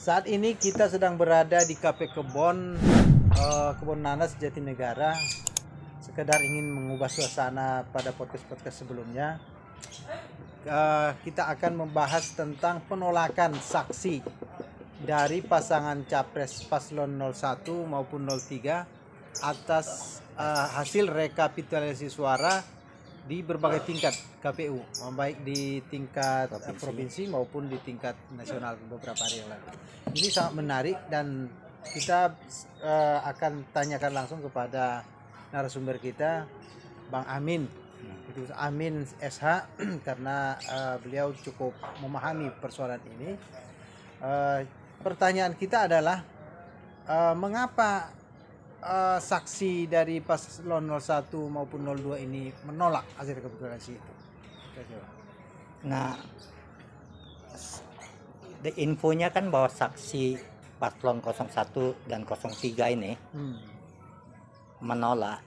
Saat ini kita sedang berada di Kafe Kebon, Kebon Nanas Jatinegara. Sekedar ingin mengubah suasana pada podcast-podcast sebelumnya. Kita akan membahas tentang penolakan saksi dari pasangan capres paslon 01 maupun 03 atas hasil rekapitulasi suara di berbagai tingkat KPU, baik di tingkat provinsi maupun di tingkat nasional beberapa hari yang lalu. Ini sangat menarik dan kita akan tanyakan langsung kepada narasumber kita, Bang Amin. Itu Amin SH karena beliau cukup memahami persoalan ini. Pertanyaan kita adalah mengapa saksi dari paslon 01 maupun 02 ini menolak hasil rekapitulasi itu? Nah, infonya kan bahwa saksi paslon 01 dan 03 ini menolak,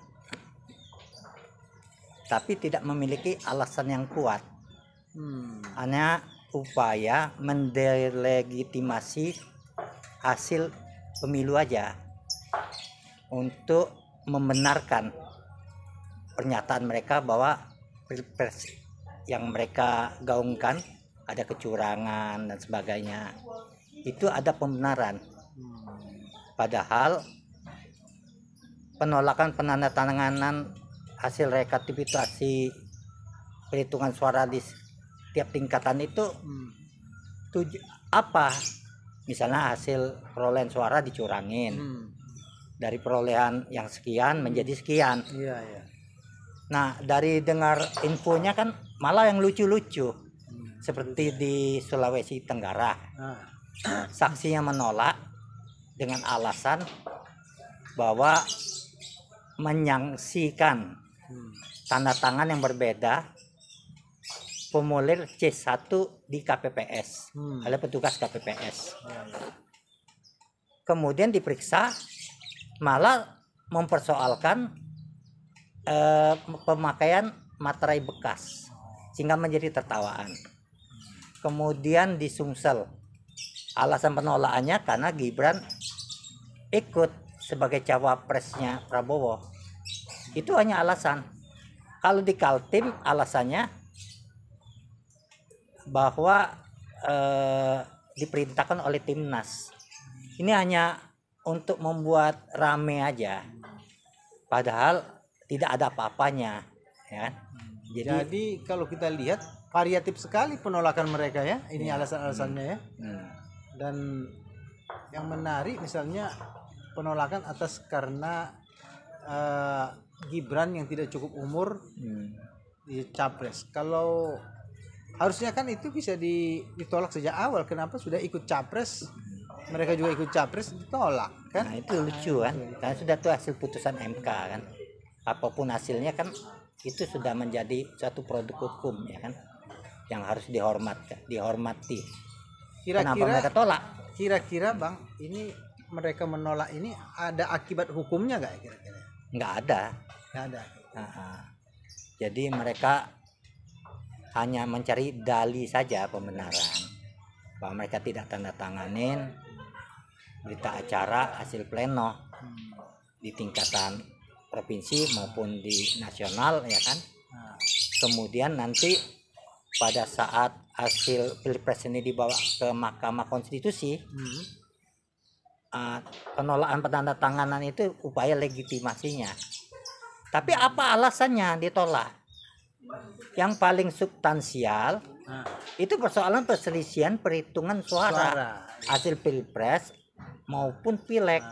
tapi tidak memiliki alasan yang kuat. Hanya upaya mendelegitimasi hasil pemilu aja untuk membenarkan pernyataan mereka bahwa pilpres yang mereka gaungkan ada kecurangan dan sebagainya. Itu ada pembenaran. Padahal penolakan penandatanganan hasil rekapitulasi perhitungan suara di setiap tingkatan itu apa? Misalnya hasil perolehan suara dicurangin. Dari perolehan yang sekian menjadi sekian. Iya. Nah, dari dengar infonya kan malah yang lucu-lucu. Seperti di Sulawesi Tenggara. Saksinya menolak dengan alasan bahwa menyangsikan tanda tangan yang berbeda formulir C1 di KPPS oleh petugas KPPS. Kemudian diperiksa, malah mempersoalkan pemakaian materai bekas sehingga menjadi tertawaan. Kemudian di Sumsel, alasan penolakannya karena Gibran ikut sebagai cawapresnya Prabowo. Itu hanya alasan. Kalau di Kaltim alasannya bahwa diperintahkan oleh Timnas. Ini hanya untuk membuat rame aja, padahal tidak ada apa-apanya, ya. Jadi kalau kita lihat variatif sekali penolakan mereka ya. Ini alasan-alasannya ya. Dan yang menarik misalnya penolakan atas karena Gibran yang tidak cukup umur di capres. Kalau harusnya kan itu bisa ditolak sejak awal. Kenapa sudah ikut capres? Mereka juga ikut capres ditolak kan? Nah, itu lucu kan? Karena sudah tuh hasil putusan MK kan. Apapun hasilnya kan itu sudah menjadi suatu produk hukum ya kan, yang harus dihormati. Kenapa mereka tolak? Kira-kira Bang, ini mereka menolak ini ada akibat hukumnya nggak kira-kira? Nggak ada. Jadi mereka hanya mencari dalih saja pembenaran bahwa mereka tidak tanda tanganin berita acara hasil pleno di tingkatan provinsi maupun di nasional ya kan. Kemudian nanti pada saat hasil pilpres ini dibawa ke Mahkamah Konstitusi, penolakan penandatanganan itu upaya legitimasinya. Tapi apa alasannya ditolak? Yang paling substansial itu persoalan perselisihan perhitungan suara hasil pilpres maupun pileg.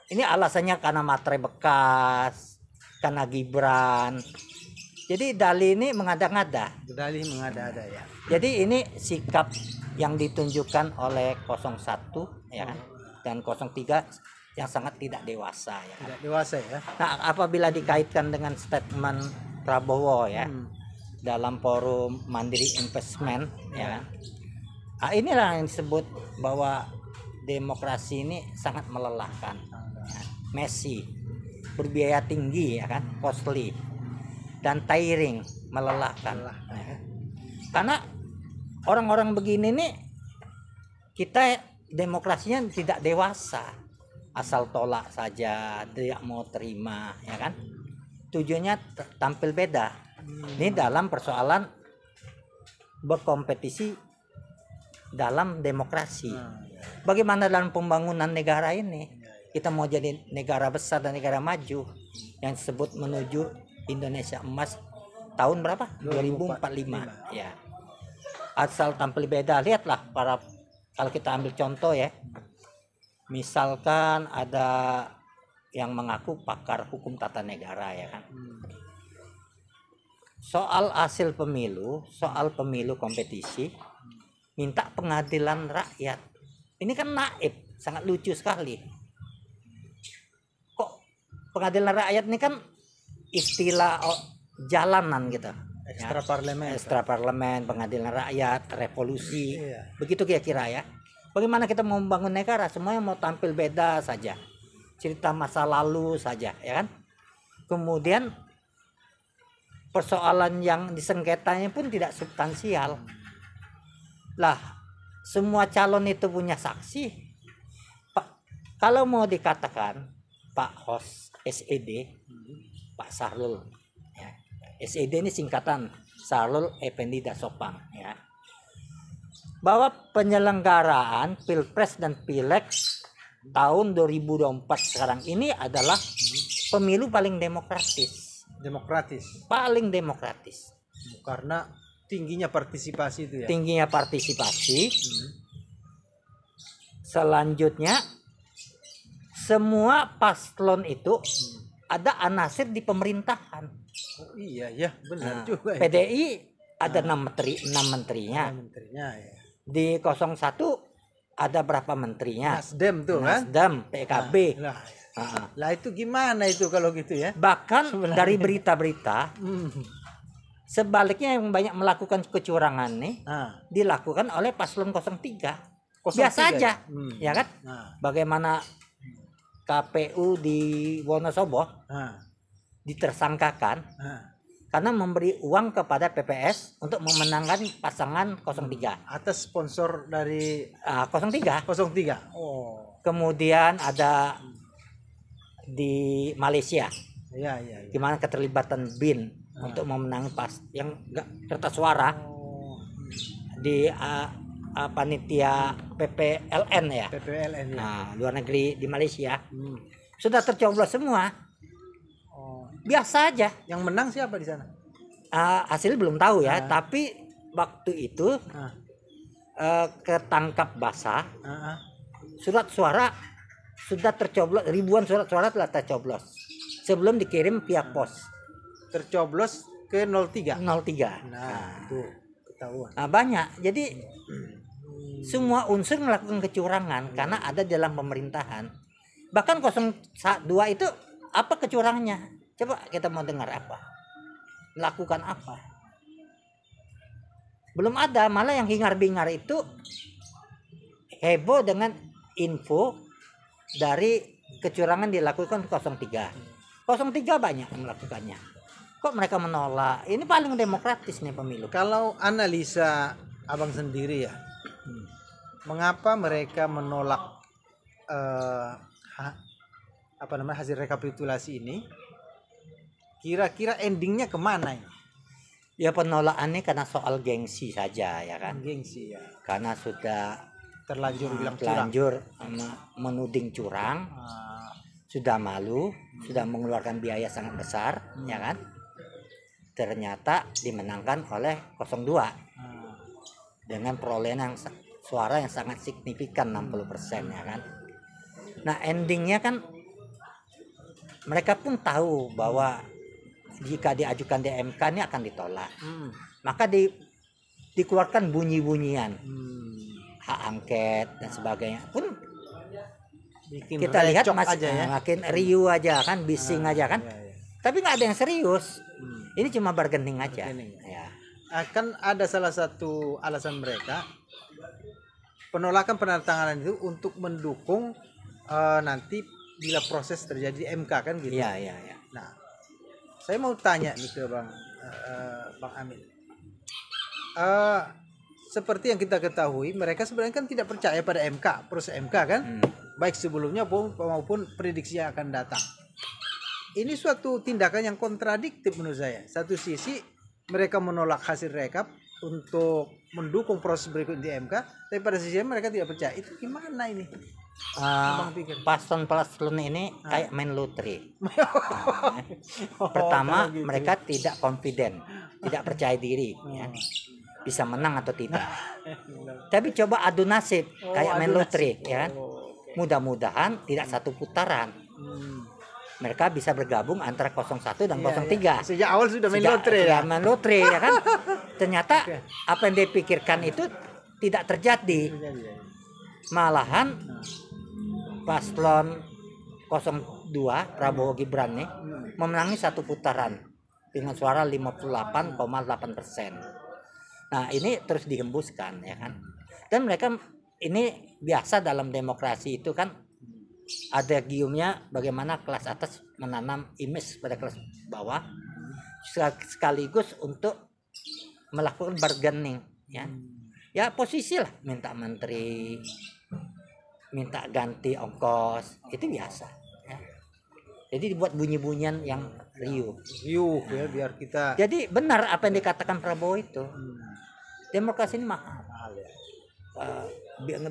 Ini alasannya karena materai bekas, karena Gibran. Jadi dalih ini mengada-ngada. Ya. Jadi ini sikap yang ditunjukkan oleh 01 ya kan, dan 03 yang sangat tidak dewasa ya. Tidak dewasa ya. Nah, apabila dikaitkan dengan statement Prabowo ya dalam forum Mandiri Investment ya kan. Nah, inilah yang disebut bahwa demokrasi ini sangat melelahkan. Messy, berbiaya tinggi ya kan, costly dan tiring, melelahkan. Karena orang-orang begini nih kita demokrasinya tidak dewasa, asal tolak saja, tidak mau terima, ya kan? Tujuannya tampil beda. Ini dalam persoalan berkompetisi dalam demokrasi. Bagaimana dalam pembangunan negara ini? Kita mau jadi negara besar dan negara maju yang disebut menuju Indonesia emas tahun berapa? 2045. Ya. Asal tampil beda, lihatlah kalau kita ambil contoh ya. Misalkan ada yang mengaku pakar hukum tata negara, ya kan. Soal hasil pemilu, soal pemilu kompetisi, minta pengadilan rakyat. Ini kan naib, sangat lucu sekali. Kok pengadilan rakyat ini kan istilah jalanan gitu. Ekstra parlemen, pengadilan rakyat, revolusi. Iya. Begitu kira-kira ya. Bagaimana kita mau membangun negara, semuanya mau tampil beda saja. Cerita masa lalu saja, ya kan? Kemudian persoalan yang disengketanya pun tidak substansial. Lah, semua calon itu punya saksi. Kalau mau dikatakan Pak Hos SED, Pak Sahrul, ya. SED ini singkatan Sahrul Effendi Dasopang, ya. Bahwa penyelenggaraan Pilpres dan Pileg tahun 2024 sekarang ini adalah pemilu paling demokratis. Paling demokratis. Karena tingginya partisipasi itu ya. Tingginya partisipasi. Selanjutnya semua paslon itu ada anasir di pemerintahan. Oh iya ya, benar Nah, juga. PDI ada 6 menterinya. Menterinya ya. Di 01 ada berapa menterinya? Nasdem tuh kan. Nasdem, PKB. Lah itu gimana itu kalau gitu ya? Bahkan dari berita-berita sebaliknya yang banyak melakukan kecurangan nih dilakukan oleh paslon 03. Biasa aja, ya kan? Bagaimana KPU di Wonosobo ditersangkakan karena memberi uang kepada PPS untuk memenangkan pasangan 03 atas sponsor dari 03. Oh. Kemudian ada di Malaysia, Ya. gimana keterlibatan BIN untuk memenangi yang enggak kertas suara di panitia PPLN ya. PPLN ya. Nah, luar negeri di Malaysia sudah tercoblos semua. Biasa aja. Yang menang siapa di sana? Hasil belum tahu ya, tapi waktu itu ketangkap basah. Surat suara sudah tercoblos, ribuan surat suara telah tercoblos sebelum dikirim pihak pos. Tercoblos ke 03. Nah, itu ketahuan. Banyak. Jadi semua unsur melakukan kecurangan karena ada dalam pemerintahan. Bahkan 02 itu apa kecurangannya? Coba kita mau dengar apa? Lakukan apa? Belum ada, malah yang hingar-bingar itu heboh dengan info dari kecurangan dilakukan 03. 03 banyak yang melakukannya. Kok mereka menolak? Ini paling demokratis nih pemilu. Kalau analisa abang sendiri ya, mengapa mereka menolak hasil rekapitulasi ini? Kira-kira endingnya kemana ini? Ya penolakannya karena soal gengsi saja ya kan. Gengsi ya. Karena sudah Terlanjur bilang terlanjur menuding curang, sudah malu, sudah mengeluarkan biaya sangat besar, ya kan? Ternyata dimenangkan oleh 02 dengan perolehan suara yang sangat signifikan 60% ya kan. Nah endingnya kan mereka pun tahu bahwa jika diajukan di MK ini akan ditolak, maka dikeluarkan bunyi-bunyian hak angket dan sebagainya pun bikin kita lihat masih aja ya. makin riuh aja kan, bising aja kan. Tapi nggak ada yang serius. Ini cuma bargaining aja. Ya. Akan ada salah satu alasan mereka penolakan penandatanganan itu untuk mendukung nanti bila proses terjadi di MK kan gitu. Iya. Nah, saya mau tanya nih ke Bang Amin. seperti yang kita ketahui, mereka sebenarnya kan tidak percaya pada MK, proses MK kan, baik sebelumnya maupun prediksi yang akan datang. Ini suatu tindakan yang kontradiktif menurut saya. Satu sisi mereka menolak hasil rekap untuk mendukung proses berikut di MK, tapi pada sisi lain mereka tidak percaya. Itu gimana ini? Abang pikir. Paslon ini kayak main lotre. Pertama, gitu. mereka tidak confident, tidak percaya diri, ya. Bisa menang atau tidak. Tapi coba adu nasib kayak main lotre, ya kan? Mudah-mudahan tidak satu putaran. Mereka bisa bergabung antara 01 dan 03. Sejak awal sudah main lotre ya. Main lotre, ya kan? Ternyata apa yang dipikirkan itu tidak terjadi. Malahan paslon 02 Prabowo Gibran nih memenangi satu putaran dengan suara 58,8%. Nah, ini terus dihembuskan, ya kan? Dan mereka ini biasa dalam demokrasi itu kan ada giumnya bagaimana kelas atas menanam image pada kelas bawah sekaligus untuk melakukan bargaining, ya. Ya posisi lah, minta menteri, minta ganti ongkos, itu biasa, ya. Jadi dibuat bunyi-bunyian yang riuh ya, biar kita. Jadi benar apa yang dikatakan Prabowo itu. Demokrasi ini mahal ya.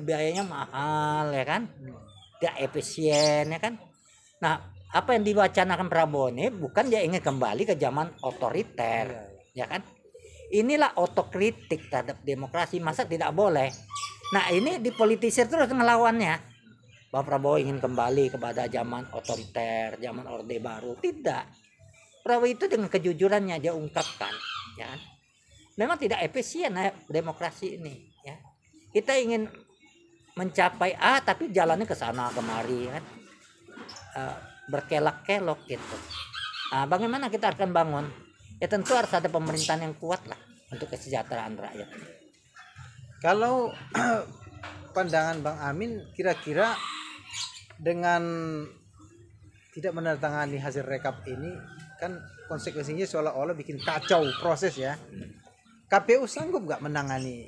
Biayanya mahal, ya kan? Tidak efisien, ya kan? Nah, apa yang diwacanakan Prabowo ini bukan dia ingin kembali ke zaman otoriter, ya kan? Inilah otokritik terhadap demokrasi, masa tidak boleh. Nah, ini dipolitisir terus ngelawannya. Bahwa Prabowo ingin kembali kepada zaman otoriter, zaman Orde Baru. Tidak. Prabowo itu dengan kejujurannya dia ungkapkan, ya kan? Memang tidak efisien demokrasi ini, ya. Kita ingin mencapai A tapi jalannya ke sana kemari, kan? Berkelak-kelok gitu. Nah, bagaimana kita akan bangun? Ya tentu harus ada pemerintahan yang kuat lah untuk kesejahteraan rakyat. Kalau pandangan Bang Amin, kira-kira dengan tidak menandatangani hasil rekap ini kan konsekuensinya seolah-olah bikin kacau proses, ya. KPU sanggup nggak menangani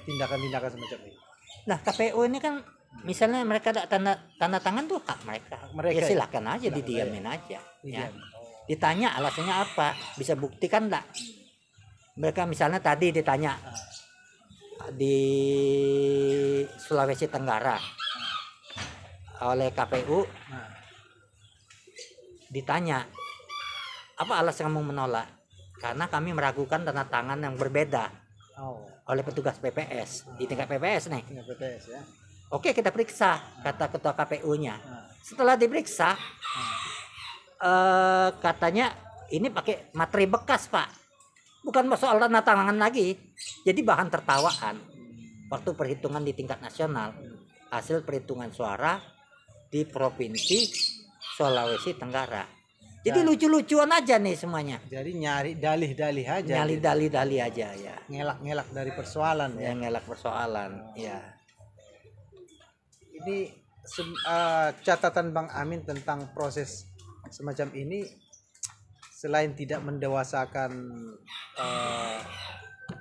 tindakan-tindakan semacam ini? Nah, KPU ini kan misalnya mereka ada tanda tangan tuh hak mereka ya silakan aja, didiamin aja, ya. Ditanya alasannya apa, bisa buktikan enggak? Mereka misalnya tadi ditanya di Sulawesi Tenggara oleh KPU, ditanya apa alasan kamu menolak? Karena kami meragukan tanda tangan yang berbeda oleh petugas PPS di tingkat PPS nih. PPS, ya. Oke, kita periksa, kata ketua KPU-nya. Setelah diperiksa, katanya ini pakai materi bekas, Pak. Bukan soal tanda tangan lagi. Jadi bahan tertawaan waktu perhitungan di tingkat nasional. Hasil perhitungan suara di Provinsi Sulawesi Tenggara. Jadi lucu-lucuan aja nih semuanya. Jadi nyari dalih-dalih aja. Nyari dalih-dalih aja, ya. Ngelak-ngelak dari persoalan, ya. Ngelak persoalan, ya. Ini catatan Bang Amin tentang proses semacam ini, selain tidak mendewasakan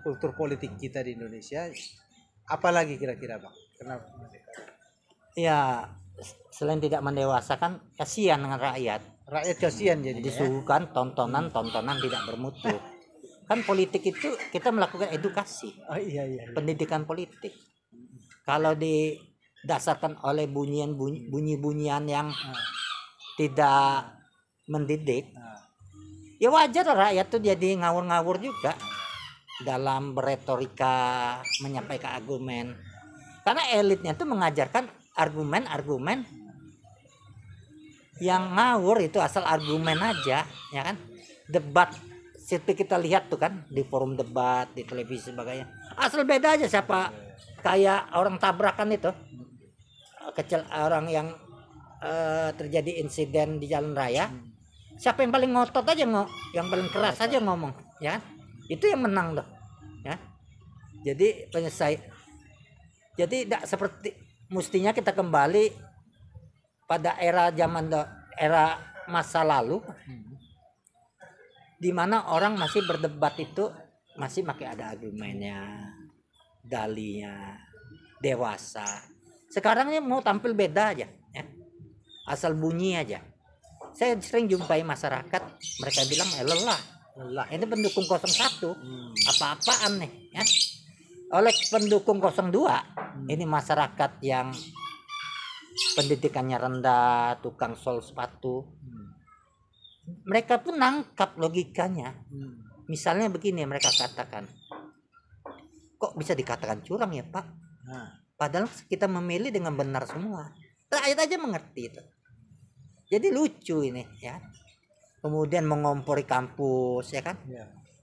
kultur politik kita di Indonesia, apalagi kira-kira, Bang? Kenapa? Ya, selain tidak mendewasakan, kasihan dengan rakyat. Rakyat kasihan jadi disuguhkan tontonan tidak bermutu. Kan politik itu kita melakukan edukasi. Pendidikan politik. Kalau didasarkan oleh bunyi-bunyian yang tidak mendidik, ya wajar rakyat tuh jadi ngawur-ngawur juga dalam beretorika, menyampaikan argumen. Karena elitnya tuh mengajarkan argumen-argumen yang ngawur, itu asal argumen aja, ya kan? Debat seperti kita lihat tuh kan di forum debat di televisi sebagainya, asal beda aja siapa, kayak orang tabrakan itu, orang yang terjadi insiden di jalan raya, siapa yang paling ngotot aja yang paling keras aja ngomong, ya, itu yang menang loh, ya. Jadi jadi tidak seperti mestinya kita kembali pada era masa lalu, di mana orang masih berdebat itu masih pakai ada argumennya, dalinya, dewasa. Sekarang ini mau tampil beda aja, ya. Asal bunyi aja. Saya sering jumpai masyarakat, mereka bilang lelah. Ini pendukung 01, apa-apaan nih, ya. Oleh pendukung 02, ini masyarakat yang pendidikannya rendah, tukang sol sepatu. Mereka pun nangkap logikanya. Misalnya begini, mereka katakan, kok bisa dikatakan curang ya Pak? Padahal kita memilih dengan benar semua. Rakyat aja mengerti itu. Jadi lucu ini, ya. Kemudian mengompori kampus, ya kan?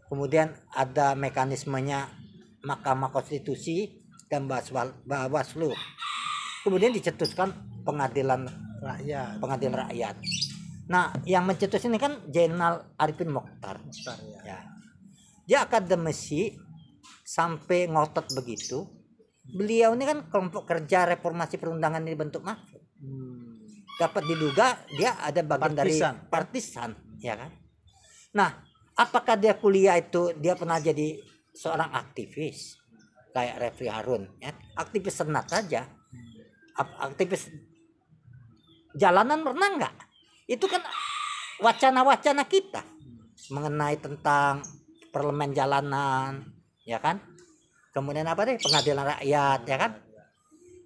Kemudian ada mekanismenya Mahkamah Konstitusi dan Bawaslu. Kemudian dicetuskan pengadilan rakyat. Nah, yang mencetus ini kan Jenderal Arifin Mokhtar. Ya. Dia akademisi sampai ngotot begitu. Beliau ini kan kelompok kerja reformasi perundangan ini bentuk Mahfud. Dapat diduga dia ada bagian dari partisan, ya kan? Nah, apakah dia kuliah itu dia pernah jadi seorang aktivis kayak Refli Harun, ya? Aktivis senat saja, aktivis jalanan pernah nggak? Itu kan wacana-wacana kita mengenai tentang parlemen jalanan, ya kan? Kemudian apa deh pengadilan rakyat, ya kan?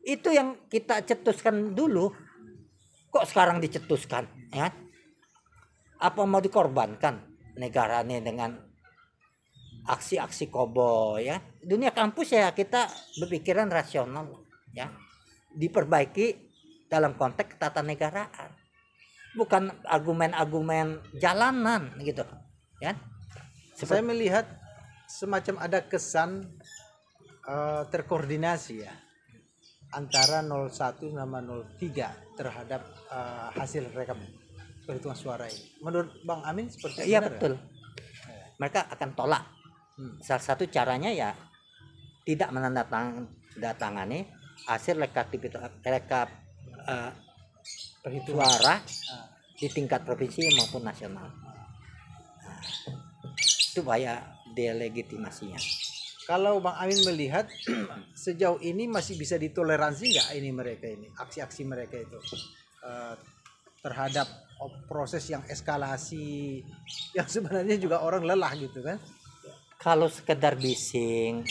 Itu yang kita cetuskan dulu. Kok sekarang dicetuskan, ya? Apa mau dikorbankan negara ini dengan aksi-aksi koboi, ya? Dunia kampus ya kita berpikiran rasional, ya. Diperbaiki dalam konteks ketatanegaraan. Bukan argumen-argumen jalanan gitu, ya. Saya melihat semacam ada kesan terkoordinasi ya antara 01 sama 03 terhadap hasil rekap perhitungan suara ini. Menurut Bang Amin seperti itu? Iya betul. Mereka akan tolak. Salah satu caranya ya tidak menandatangani hasil rekap suara di tingkat provinsi maupun nasional. Nah, itu bahaya delegitimasinya. Kalau Bang Amin melihat sejauh ini masih bisa ditoleransi nggak ini mereka ini aksi-aksi mereka itu terhadap proses yang eskalasi yang sebenarnya juga orang lelah gitu kan? Kalau sekedar bising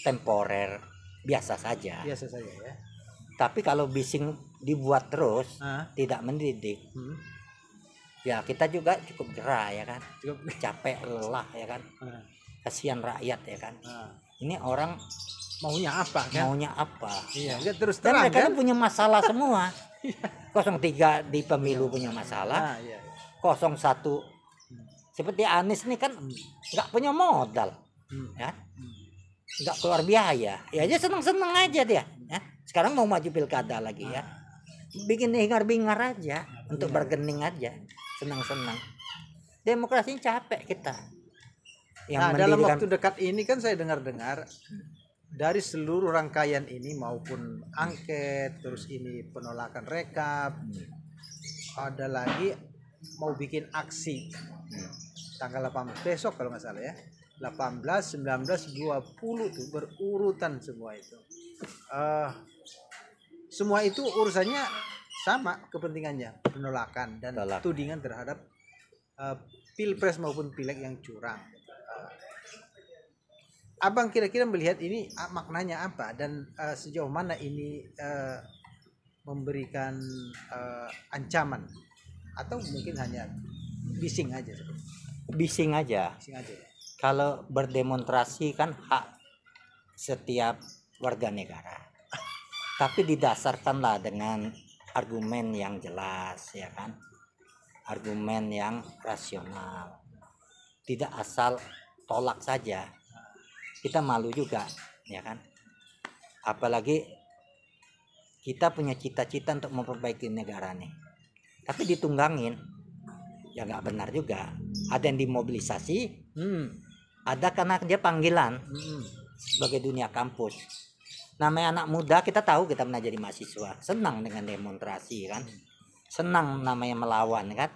temporer biasa saja. Biasa saja ya. Tapi kalau bising dibuat terus tidak mendidik, ya kita juga cukup gerah ya kan, cukup capek lelah ya kan. Kasihan rakyat ya kan. Ini orang maunya apa kan? Maunya apa? Iya, terus terang. Dan mereka kan punya masalah semua. 03 di pemilu punya masalah. 01 seperti Anies ini kan nggak punya modal, ya, nggak keluar biaya, ya aja seneng-seneng aja dia. Ya. Sekarang mau maju pilkada lagi ya, bikin hingar-bingar aja untuk bergening aja, senang-senang. Demokrasinya capek kita. Yang dalam waktu dekat ini kan saya dengar-dengar dari seluruh rangkaian ini maupun angket, terus ini penolakan rekap, ada lagi mau bikin aksi tanggal 18 besok kalau nggak salah ya, 18, 19, 20 tuh berurutan semua itu. Semua itu urusannya sama kepentingannya, penolakan dan tudingan terhadap pilpres maupun pileg yang curang. Abang kira-kira melihat ini maknanya apa dan sejauh mana ini memberikan ancaman atau mungkin hanya bising aja? Bising aja. Bising aja. Kalau berdemonstrasi kan hak setiap warga negara. Tapi didasarkanlah dengan argumen yang jelas ya kan. Argumen yang rasional. Tidak asal tolak saja. Kita malu juga ya kan, apalagi kita punya cita-cita untuk memperbaiki negara nih, tapi ditunggangin ya nggak benar juga. Ada yang dimobilisasi, ada karena dia panggilan sebagai dunia kampus. Namanya anak muda, kita tahu kita pernah jadi mahasiswa, senang dengan demonstrasi kan, senang namanya melawan kan,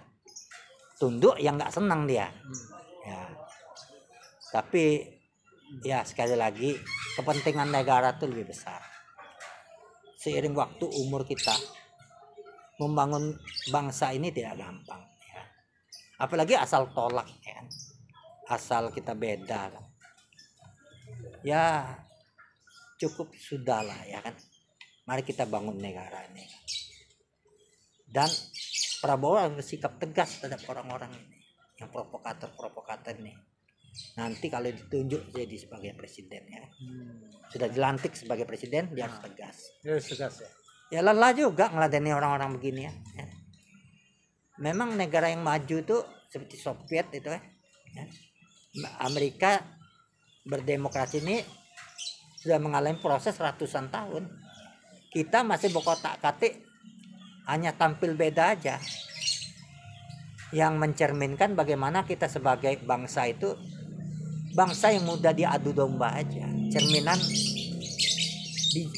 tunduk yang nggak senang dia ya. Tapi ya sekali lagi kepentingan negara itu lebih besar. Seiring waktu umur kita membangun bangsa ini tidak gampang ya. Apalagi asal tolak ya kan. Asal kita beda ya cukup sudahlah ya kan. Mari kita bangun negara ini. Dan Prabowo harus bersikap tegas terhadap orang-orang ini yang provokator ini. Nanti kalau ditunjuk jadi sebagai presiden ya. Sudah dilantik sebagai presiden dia harus tegas. Dia harus tegas ya. Ya lelah juga ngeladeni orang-orang begini ya. Memang negara yang maju itu seperti Soviet itu ya. Amerika berdemokrasi ini sudah mengalami proses ratusan tahun. Kita masih berkotak-katik, hanya tampil beda aja. Yang mencerminkan bagaimana kita sebagai bangsa itu bangsa yang mudah diadu domba aja. Cerminan di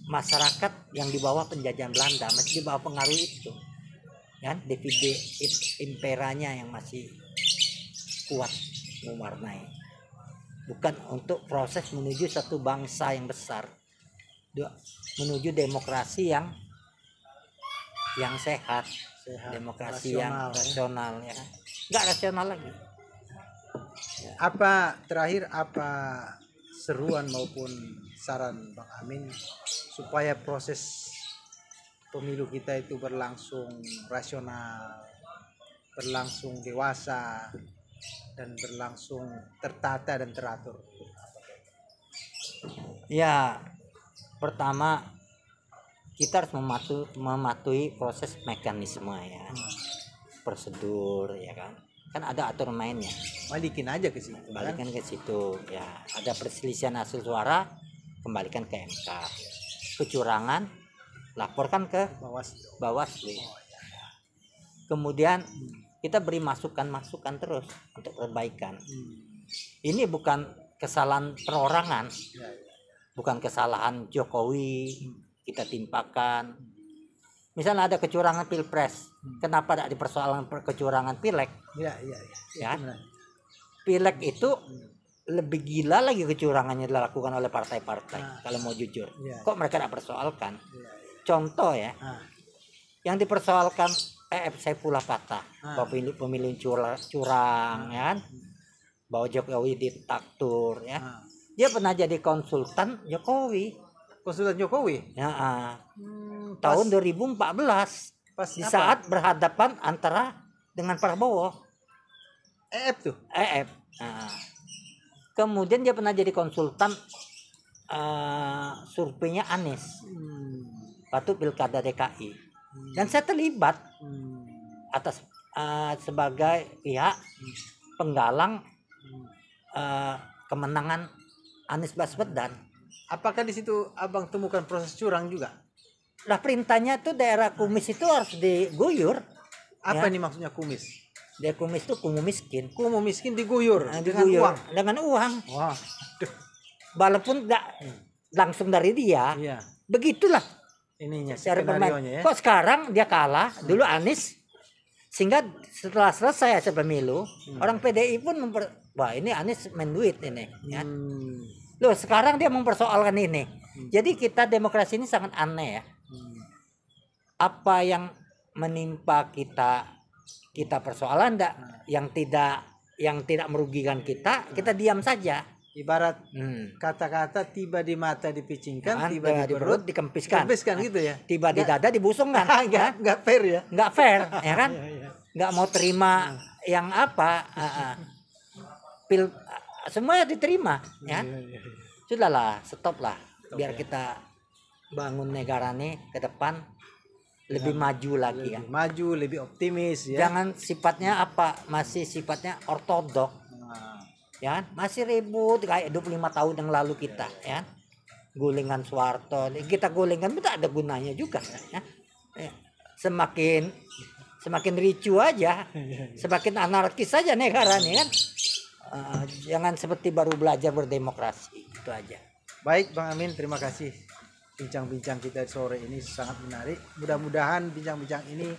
masyarakat yang di bawah penjajahan Belanda, masih di bawah pengaruh itu. Kan divide imperanya yang masih kuat mewarnai. Bukan untuk proses menuju satu bangsa yang besar. Menuju demokrasi yang sehat, demokrasi rasional, yang rasional ya. Enggak rasional lagi. Apa terakhir seruan maupun saran Bang Amin supaya proses pemilu kita itu berlangsung rasional, berlangsung dewasa, dan berlangsung tertata dan teratur? Ya, pertama kita harus mematuhi proses mekanisme ya, prosedur ya kan. Kan ada aturan mainnya. Balikin aja ke situ. Kembalikan ke situ ya. Ada perselisihan hasil suara, kembalikan ke MK. Kecurangan, laporkan ke Bawaslu. Kemudian kita beri masukan terus untuk perbaikan. Ini bukan kesalahan perorangan, bukan kesalahan Jokowi kita timpakan. Misalnya ada kecurangan pilpres, kenapa tidak dipersoalkan kecurangan pileg? Ya. Pileg itu lebih gila lagi kecurangannya dilakukan oleh partai-partai. Kalau mau jujur, kok mereka tidak persoalkan? Contoh ya, yang dipersoalkan Saifullah Fatah, bahwa pemilu curang, ya kan? Bahwa Jokowi diktator, ya. Dia pernah jadi konsultan Jokowi. Konsultan Jokowi? Ya, tahun 2014 di saat berhadapan antara dengan Prabowo. EF tuh. EF. Kemudian dia pernah jadi konsultan surveinya Anies. Waktu Pilkada DKI. Dan saya terlibat atas sebagai pihak penggalang kemenangan Anies Baswedan. Apakah di situ abang temukan proses curang juga? Lah perintahnya tuh daerah Kumis itu harus diguyur. Apa ini maksudnya Kumis? Daerah Kumis itu kumuh miskin. Kumuh miskin diguyur, diguyur dengan uang. Wah. Walaupun enggak langsung dari dia. Iya. Begitulah ininya skenarionya ya. Kok sekarang dia kalah, dulu Anies. Sehingga setelah selesai hasil pemilu, orang PDI pun wah ini Anies main duit ini, ya. Loh sekarang dia mempersoalkan ini. Jadi kita demokrasi ini sangat aneh ya. Apa yang menimpa kita persoalan enggak, yang tidak merugikan kita diam saja. Ibarat kata-kata tiba di mata dipicingkan, tiba di perut dikempiskan. Gitu ya. Tiba di dada dibusungkan. Enggak fair ya. Enggak fair, ya kan? Enggak mau terima yang apa? Semuanya diterima, ya. Sudahlah, stop lah. Biar kita bangun negara ini ke depan lebih maju lagi ya. Maju, lebih optimis ya. Jangan sifatnya apa? Masih sifatnya ortodok. Ya, masih ribut kayak 25 tahun yang lalu kita, ya. Gulingan Soeharto, kita gulingan itu tak ada gunanya juga, ya. Semakin ricu aja, semakin anarkis saja negara nih kan. Jangan seperti baru belajar berdemokrasi, itu aja. Baik Bang Amin, terima kasih. Bincang-bincang kita sore ini sangat menarik. Mudah-mudahan bincang-bincang ini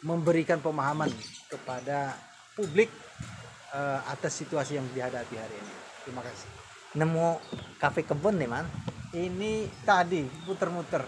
memberikan pemahaman kepada publik atas situasi yang dihadapi hari ini. Terima kasih. nemu kafe kebun nih man. Ini tadi muter-muter.